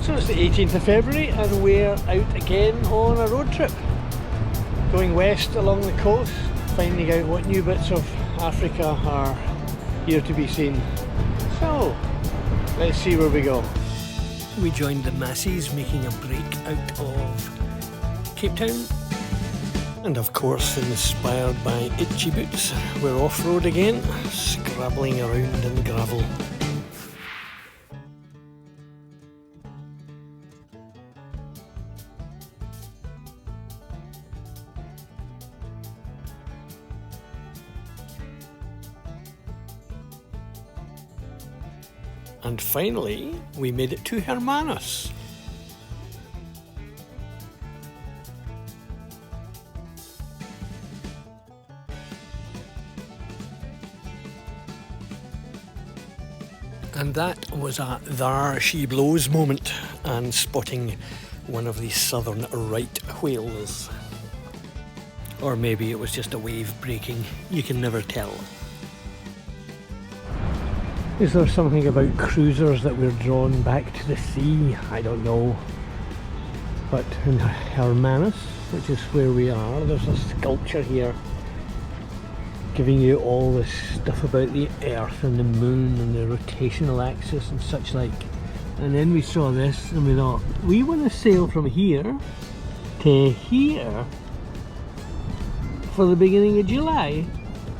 So it's the 18th of February and we're out again on a road trip. Going west along the coast, finding out what new bits of Africa are here to be seen. So, let's see where we go. We joined the masses making a break out of Cape Town. And of course, inspired by Itchy Boots, we're off-road again, scrabbling around in gravel. And finally, we made it to Hermanus. And that was a "There she blows" moment, and spotting one of the southern right whales. Or maybe it was just a wave breaking, you can never tell. Is there something about cruisers that we're drawn back to the sea? I don't know. But in Hermanus, which is where we are, there's a sculpture here giving you all this stuff about the Earth and the Moon and the rotational axis and such like. And then we saw this and we thought, we want to sail from here to here for the beginning of July.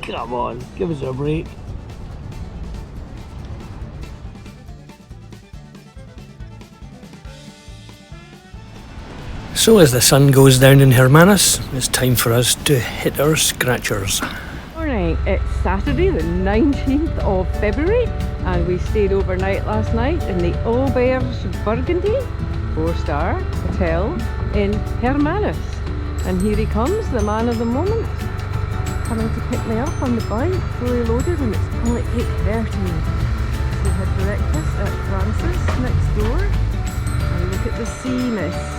Come on, give us a break. So as the sun goes down in Hermanus, it's time for us to hit our scratchers. Morning, it's Saturday the 19th of February and we stayed overnight last night in the Auberge Burgundy 4-star hotel in Hermanus. And here he comes, the man of the moment, coming to pick me up on the bike, fully loaded, and it's only 8:30. We had breakfast at Francis next door and look at the sea mist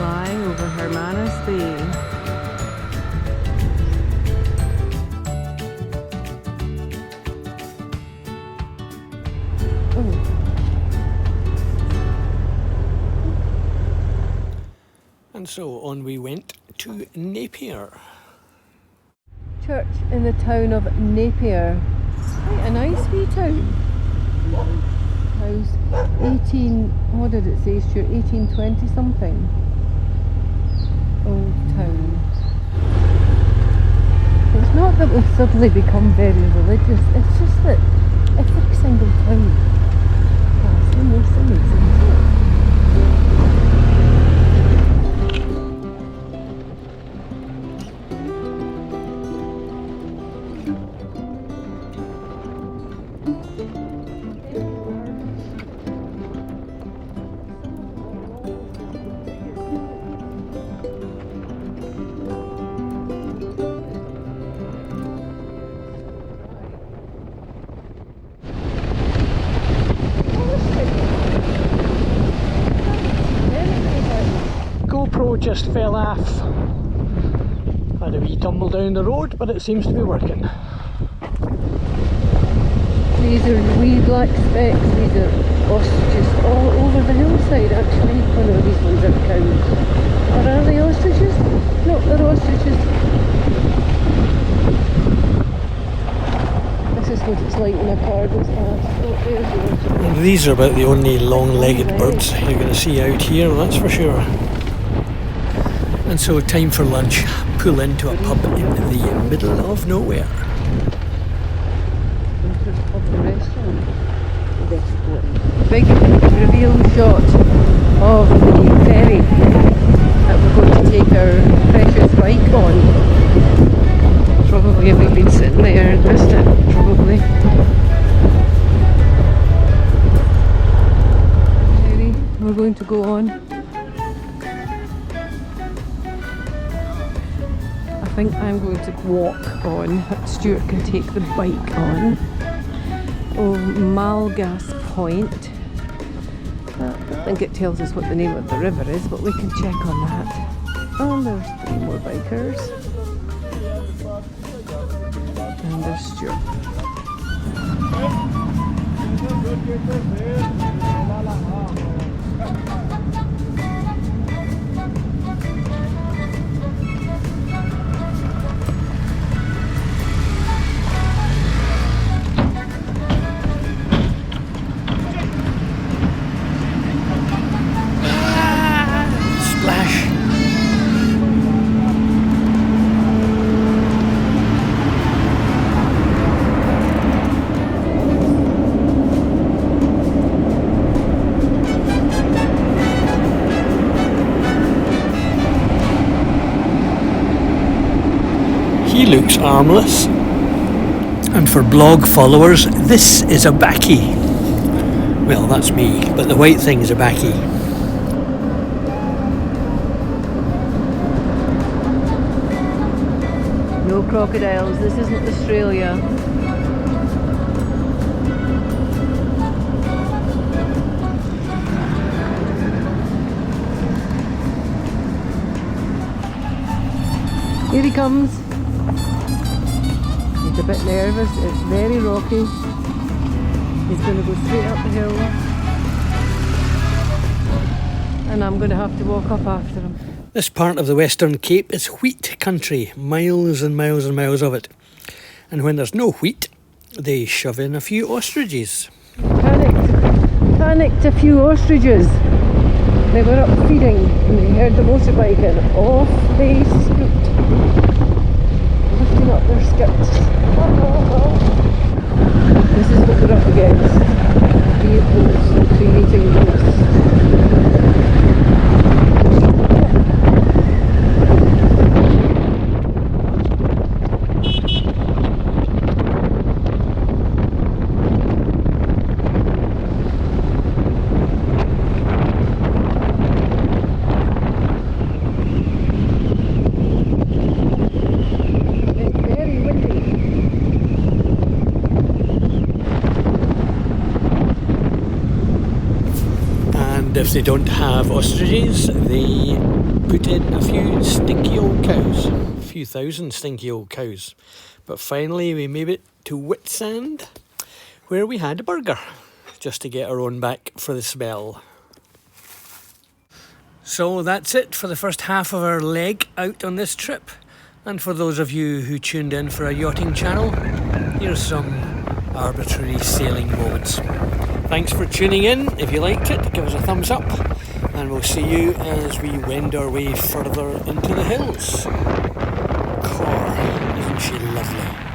flying over Hermanus Bay. And so on we went to Napier. Church in the town of Napier. Quite a nice wee town. House 18, what did it say, Stuart? 1820 something. Old town. It's not that we've suddenly become very religious, it's just that every single town has the most amazing church. GoPro just fell off. Had a wee tumble down the road, but it seems to be working. These are wee black specks, these are ostriches all over the hillside actually. Oh no, these ones are cows. Or are they ostriches? No, they're ostriches. This is what it's like when a car goes past. Oh, there's the ostrich. And these are about the only long-legged birds you're going to see out here, that's for sure. And so time for lunch, pull into a pub in the middle of nowhere. Big reveal shot of the ferry that we're going to take our precious bike on. Probably if we've been sitting there and missed it, probably. Ferry, we're going to go on. I think I'm going to walk on. Stuart can take the bike on. Oh, Malgas Point. I don't think it tells us what the name of the river is, but we can check on that. Oh, there's 3 more bikers. And there's Stuart. looks armless. And for blog followers, this is a backie. Well, that's me, but the white thing is a backie. No crocodiles, this isn't Australia. Here he comes. He's a bit nervous, it's very rocky. He's going to go straight up the hill. And I'm going to have to walk up after him. This part of the Western Cape is wheat country, miles and miles and miles of it. And when there's no wheat, they shove in a few ostriches. Panicked a few ostriches. They were up feeding and they heard the motorbike and off they scooped, lifting up their skirts. This is what we're up against. Vehicles creating noise. And if they don't have ostriches, they put in a few stinky old cows. A few thousand stinky old cows. But finally we made it to Whitsand, where we had a burger, just to get our own back for the smell. So that's it for the first half of our leg out on this trip. And for those of you who tuned in for a yachting channel, here's some arbitrary sailing moments. Thanks for tuning in. If you liked it, give us a thumbs up, and we'll see you as we wend our way further into the hills. Cor, isn't she lovely?